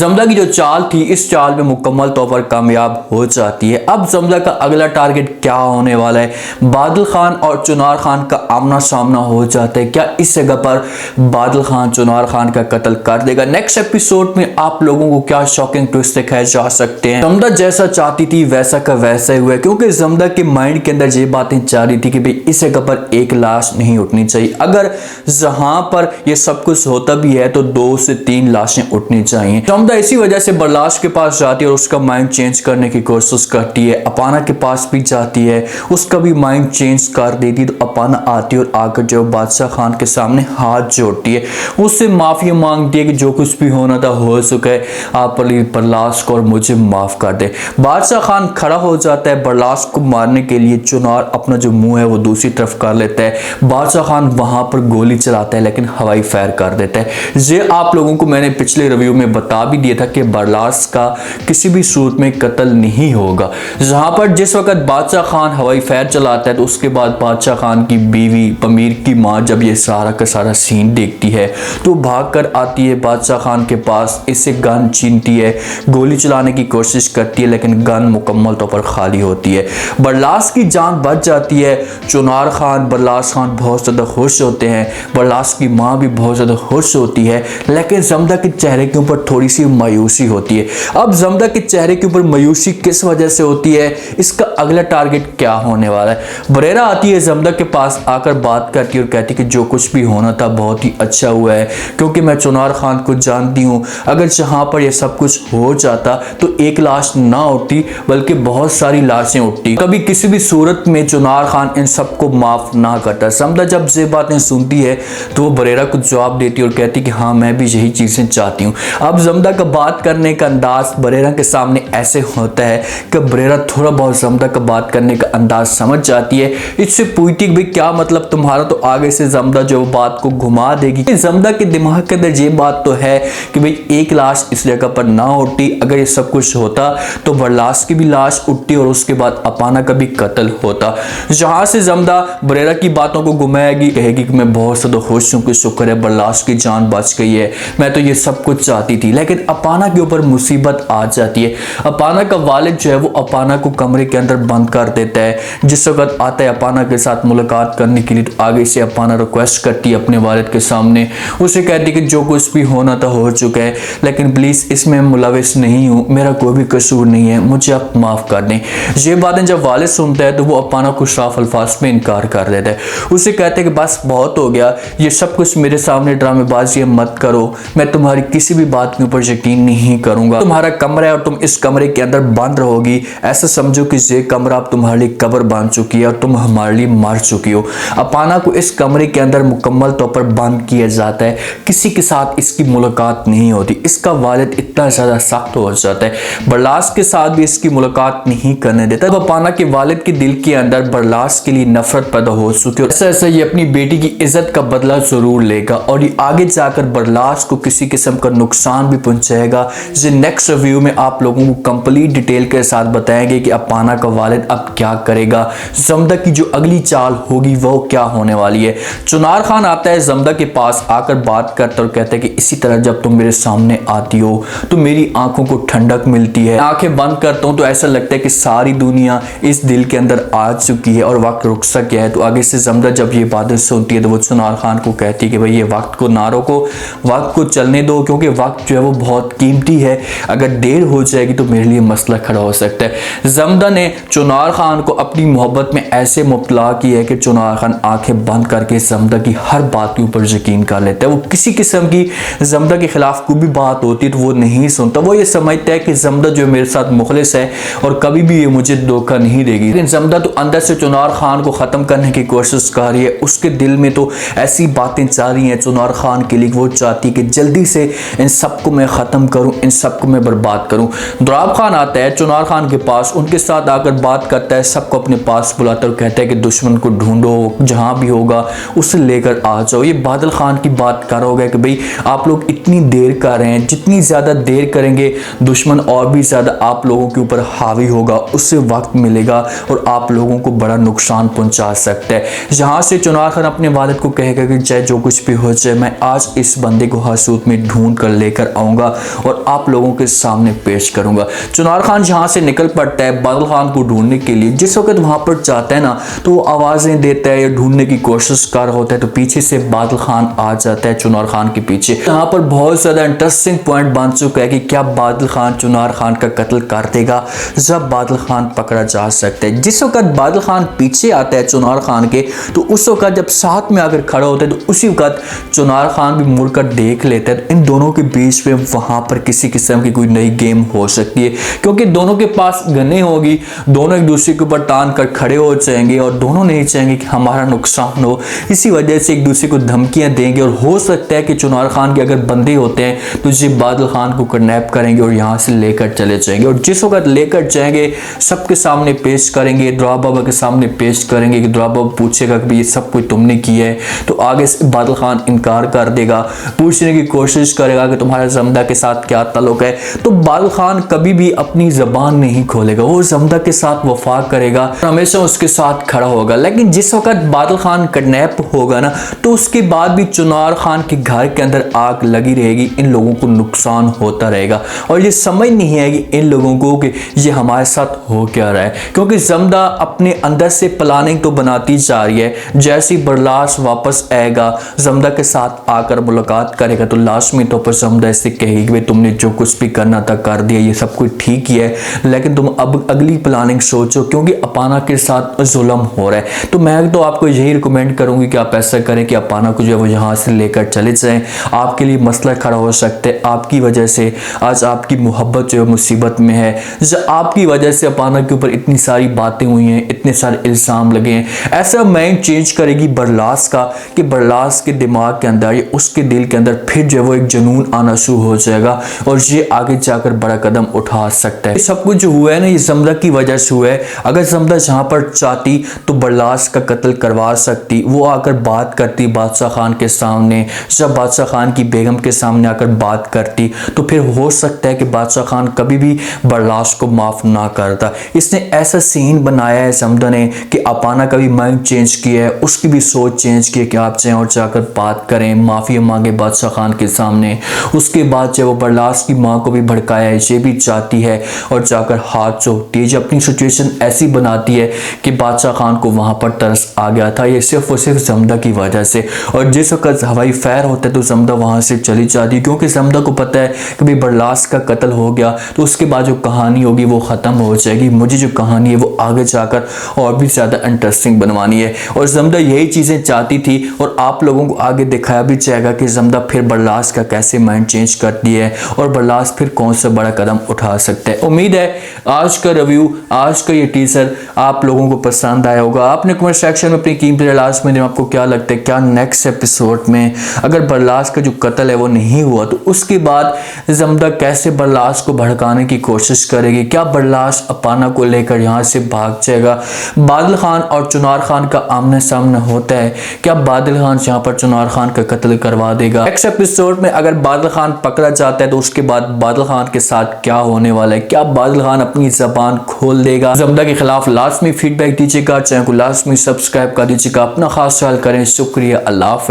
जमदा की जो चाल थी इस चाल में मुकम्मल तौर पर कामयाब हो जाती है। अब जमदा का अगला टारगेट क्या होने वाला है? बादल खान और चुनार खान का आमना सामना हो जाता है। क्या इस जगह पर बादल खान चुनार खान का कत्ल कर देगा? नेक्स्ट एपिसोड में आप लोगों को क्या शॉकिंग ट्विस्ट दिखाए जा सकते हैं? जमदा जैसा चाहती थी वैसा का वैसा ही हुआ, क्योंकि जमदा के माइंड के अंदर ये बातें चाह रही थी कि भाई इस जगह पर एक लाश नहीं उठनी चाहिए। अगर जहां पर यह सब कुछ होता भी है तो 2 से 3 लाशें उठनी चाहिए। जमदा इसी वजह से बरलाश के पास जाती है और उसका माइंड चेंज करने की कोशिश करती है। अपाना के पास भी जाती है, उसका भी माइंड चेंज कर देती। तो अपाना आती है और आकर जो बादशाह खान के सामने हाथ जोड़ती है, उससे माफी मांगती है कि जो कुछ भी होना था हो चुका है, आप बरलाश को और मुझे माफ कर दे। बादशाह खान खड़ा हो जाता है बरलाश को मारने के लिए। चुनार अपना जो मुंह है वो दूसरी तरफ कर लेता है। बादशाह खान वहां पर गोली चलाता है लेकिन हवाई फायर कर देता है। ये आप लोगों को मैंने पिछले रिव्यू में बता भी दिया था कि बरलाश का किसी भी सूरत में कत्ल नहीं होगा। जहां पर जिस वक्त बादशाह खान हवाई फायर चलाता है तो उसके बाद बादशाह खान की बीवी पमीर की मां जब ये सारा का सारा सीन देखती है तो भागकर आती है बादशाह खान के पास, इससे गन छीनती है, गोली चलाने की कोशिश करती है लेकिन गन मुकम्मल तौर पर खाली होती है। बरलाश की जान बच जाती है। चुनार खान बरलाश खान बहुत ज्यादा खुश होते हैं, बरलाश की मां भी बहुत ज्यादा खुश होती है, लेकिन जमदा के चेहरे के ऊपर थोड़ी सी मायूसी होती है। अब जमदा के चेहरे के ऊपर मायूसी किस वजह से होती है, इसका अगला टारगेट क्या होने वाला है? बरेरा आती है जमदा के पास, आकर बात करती है और कहती है कि जो कुछ भी होना था बहुत ही अच्छा हुआ है, क्योंकि मैं चुनार खान को जानती हूँ। अगर जहां पर यह सब कुछ हो जाता तो एक लाश ना उठती बल्कि बहुत सारी लाशें उठती। कभी किसी भी सूरत में चुनार खान इन सबको माफ ना करता। जमदा जब ये बातें सुनती है तो वो बरेरा को जवाब देती है और कहती है कि हाँ मैं भी यही चीजें चाहती हूँ। अब जमदा का बात करने का अंदाज बरेरा के सामने ऐसे होता है कि बरेरा थोड़ा बहुत जमदा का बात करने का अंदाज समझ जाती है। इससे पूछती है भाई क्या मतलब तुम्हारा, तो आगे से जमदा जो बात को घुमा देगी। जमदा के दिमाग के अंदर ये बात तो है कि भाई एक लाश इस जगह पर ना उठती, अगर ये सब कुछ होता तो बरलाश की भी लाश उठती और उसके बाद अपाना का भी कत्ल होता। जहां से जमदा बरेरा की बातों को घुमाएगी, कहेगी कि मैं बहुत ज्यादा खुश हूं कि शुक्र है बरलाश की जान बच गई है, मैं तो ये सब कुछ चाहती थी। लेकिन अपाना के ऊपर मुसीबत आ जाती है। अपाना का वालिद जो है वो अपाना को कमरे के अंदर बंद कर देता है। जिस वक्त आता है अपाना के साथ मुलाकात करने के लिए तो आगे से अपाना रिक्वेस्ट करती है अपने वालिद के सामने, उसे कहती है कि जो कुछ भी होना था हो चुका है, लेकिन प्लीज इसमें मुलविस नहीं हूँ, मेरा कोई भी कसूर नहीं है, मुझे आप माफ कर दें। ये बातें जब वालिद सुनता है तो वो अपाना को साफ अल्फाज में इनकार कर देता है। उसे कहते हैं कि बस बहुत हो गया, ये सब कुछ मेरे सामने ड्रामेबाजी मत करो, मैं तुम्हारी किसी भी बात के ऊपर यकीन नहीं करूंगा। तुम्हारा कमरा है और तुम इस कमरे के अंदर बंद रहोगी, ऐसा समझो कि ये कमरा अब तुम्हारे लिए कब्र बन चुकी है और तुम हमारे लिए मर चुकी हो। अपाना को इस कमरे के अंदर मुकम्मल तौर पर बंद किया जाता है, किसी के साथ इसकी मुलाकात नहीं होती। इसका वालिद इतना ज्यादा सख्त हो जाता है, बरलाश के साथ भी इसकी मुलाकात नहीं करने देता। तो अपाना के वालिद के दिल के अंदर बरलाश के लिए नफरत पैदा हो चुकी है। ऐसा ऐसा ये अपनी बेटी की इज्जत का बदला जरूर लेगा और ये आगे जाकर बरलाश को किसी किस्म का नुकसान भी पहुंचाएगा। जो नेक्स्ट रिव्यू में आप लोगों को कंप्लीट डिटेल के साथ बताएंगे कि अपाना का वालिद अब क्या करेगा, जमदा की जो अगली चाल होगी वो क्या होने वाली है। चुनार खान आता है जमदा के पास, आकर बात करता और कहता है कि इसी तरह जब तुम मेरे सामने आती हो तो मेरी आंखों को ठंडक मिलती है, आंखें बंद करता हूं तो ऐसा लगता है कि सारी दुनिया इस दिल के अंदर आ चुकी है और वक्त रुक सा गया है। तो आगे से जमदा जब ये बातें सुनती है तो वो चुनार खान को कहती है कि भाई ये वक्त को ना रोको, वक्त को चलने दो, क्योंकि वक्त जो है वो बहुत कीमती है, अगर देर हो जाएगी तो मेरे लिए मसला खड़ा हो सकता है। जमदा ने चुनार खान को अपनी मोहब्बत में ऐसे मुब्तला किया है कि चुनार खान आंखें बंद करके जमदा की हर बात के ऊपर यकीन कर लेता है। वो किसी किस्म की जमदा के खिलाफ कोई भी बात होती है तो वो नहीं सुनता। वो ये समझता है कि जमदा जो मेरे साथ मुखलिस है और कभी भी ये मुझे धोखा नहीं देगी। लेकिन जमदा तो अंदर से चुनार खान को खत्म करने की कोशिश कर रही है। उसके दिल में तो ऐसी बातें चल रही हैं चुनार खान के लिए, वो चाहती है कि जल्दी से इन सबको मैं खत्म करूं, इन सबको मैं बर्बाद करूं। दुराब खान आता है चुनार खान के पास, उनके साथ आकर बात करता है, सबको अपने पास बुलाता है और कहता है कि दुश्मन को ढूंढो, जहां भी होगा उसे लेकर आ जाओ। ये बादल खान की बात कर रहा होगा कि भाई आप लोग इतनी देर कर रहे हैं, जितनी ज्यादा देर करेंगे दुश्मन और भी ज़्यादा आप लोगों के ऊपर हावी होगा, उससे वक्त मिलेगा और आप लोगों को बड़ा नुकसान पहुंचा सकता है। जहाँ से चुनार खान अपने वालिद को कहेगा कि चाहे जो कुछ भी हो जाए, मैं आज इस बंदे को हसूत में ढूंढ कर लेकर आऊँगा और आप लोगों के सामने पेश करूँगा। चुनार खान जहाँ से निकल पड़ता है बादल खान को ढूंढने के लिए। जिस वक्त वहाँ पर जाता है ना तो वो आवाज़ें देता है या ढूंढने की कोशिश कर रहा होता है, तो पीछे से बादल खान आ जाता है चुनार खान के पीछे। यहाँ पर बहुत ज़्यादा इंटरेस्टिंग पॉइंट बन चुका है कि क्या बादल खान चुनार खान का कत्ल कर देगा जब बादल खान पकड़ा जा सकता है। जिस वक्त बादल खान पीछे आता है चुनार खान के, तो उस वक्त जब साथ में आकर खड़ा होता है तो उसी वक्त चुनार खान भी मुड़कर देख लेता है। तो इन दोनों के बीच में वहाँ पर किसी किस्म की कोई नई गेम हो सकती है, क्योंकि दोनों के पास गनें होगी, दोनों एक दूसरे के ऊपर तान कर खड़े हो जाएंगे और दोनों नहीं चाहेंगे कि हमारा नुकसान हो। इसी वजह से एक दूसरे को धमकियां देंगे और हो सकता है कि चुनार खान के अगर बंदे होते हैं तो जी बादल खान को किडनैप करेंगे और यहाँ से लेकर चले जाएंगे। और जिस वक्त लेकर जाएंगे सबके सामने पेश करेंगे, दुआ बाबा के सामने पेश करेंगे कि दुआ बाबा पूछेगा कि ये सब कुछ तुमने किया है, तो आगे से बादल खान इनकार कर देगा, पूछने की कोशिश करेगा कि तुम्हारा जमदा के साथ क्या ताल्लुक है। तो बादल खान कभी भी अपनी जबान नहीं खोलेगा, वो जमदा के साथ वफा करेगा, हमेशा उसके साथ खड़ा होगा। लेकिन जिस वक्त बादल खान किडनैप होगा ना तो उसके बाद भी चुनार खान के घर के अंदर आग लगी रहेगी, इन लोगों को नुकसान होता रहेगा और ये समझ नहीं आएगी इन लोगों को कि ये हमारे साथ हो क्या रहा है। क्योंकि जमदा अपने अंदर से प्लानिंग तो बनाती जा रही है, जैसे ही बरलाश वापस आएगा जमदा के साथ आकर मुलाकात करेगा तो लाजमी तौर पर जमदा इससे कहेगी कि तुमने जो कुछ भी करना था कर दिया, ये सब कुछ ठीक ही है, लेकिन तुम अब अगली प्लानिंग सोचो क्योंकि अपाना के साथ जुल्म हो रहा है। तो मैं तो आपको यही रिकमेंड करूंगी कि आप ऐसा करें कि अपाना को जो है वो यहाँ से लेकर चले जाएं। आपके लिए मसला खड़ा हो सकता है, आपकी वजह से आज आपकी मोहब्बत जो है मुसीबत में है, आपकी वजह से अपाना के ऊपर इतनी सारी बातें हुई हैं, इतने सारे इल्ज़ाम लगे हैं। ऐसा माइंड चेंज करेगी बरलास का कि बरलास के दिमाग के अंदर या उसके दिल के अंदर फिर जो है वो एक जुनून आना शुरू हो जाएगा और ये आगे जाकर बड़ा कदम उठा सकता है। सब कुछ जो हुआ है ना ये जमदा की वजह से हुआ है। अगर जमदा जहाँ पर चाहती तो बरलास का कत्ल करवा सकती, वो आकर बात करती बादशाह खान के सामने, जब बादशाह खान की बेगम के सामने आकर बात करती तो फिर हो सकता है कि बादशाह खान कभी भी बरलास को माफ़ ना करता। इसने ऐसा सीन बनाया है जमदा ने कि अपाना का भी माइंड चेंज किया है, उसकी भी सोच चेंज की है कि आप चाहें और जाकर बात करें, माफ़ी मांगे बादशाह खान के सामने। उसके बाद जो वो बरलास की माँ को भी भड़काया है, ये भी चाहती है और जाकर हाथ चोटती है, जो अपनी सिचुएशन ऐसी बनाती है कि बादशाह खान को वहाँ पर तरस आ गया था, ये सिर्फ और सिर्फ जमदा की वजह से। और जिस वक्त हवाई फायर होता है तो जमदा वहाँ से चली जाती है, क्योंकि जमदा को पता है कि भाई बरलास का कत्ल हो गया तो उसके बाद जो कहानी होगी वो ख़त्म हो जाएगी, मुझे जो कहानी है वो आगे जाकर और भी ज़्यादा इंटरेस्टिंग बनवानी है। और जमदा यही चीज़ें चाहती थी और आप लोगों को आगे दिखाया भी जाएगा कि जमदा फिर बरलास का कैसे माइंड चेंज करती है और बरलास फिर कौन सा बड़ा कदम उठा सकता है। उम्मीद है आज का रिव्यू, आज का ये टीजर आप लोगों को पसंद आया होगा। आपने कमेंट सेक्शन में अपनी कीमती राय लास्ट में आपको क्या लगता है, क्या नेक्स्ट एपिसोड में अगर बरलास का जो कत्ल है वो नहीं हुआ तो उसके बाद जमदा कैसे बरलास को भड़काने की कोशिश करेगी, क्या बरलास अपाना को लेकर यहाँ से भाग जाएगा, बादल खान और चुनार खान का आमने सामने होता है, क्या बादल खान यहाँ पर चुनार खान का कत्ल करवा देगा। नेक्स्ट एपिसोड में अगर बादल खान पकड़ा जाता है तो उसके बाद बादल खान के साथ क्या होने वाला है, क्या बादल खान अपनी जबान खोल देगा जमदा के खिलाफ। लास्ट में फीडबैक दीजिएगा, चैनल को लास्ट में सब्सक्राइब कर दीजिएगा, अपना खास ख्याल करें। शुक्रिया, अल्लाह हाफ़िज़।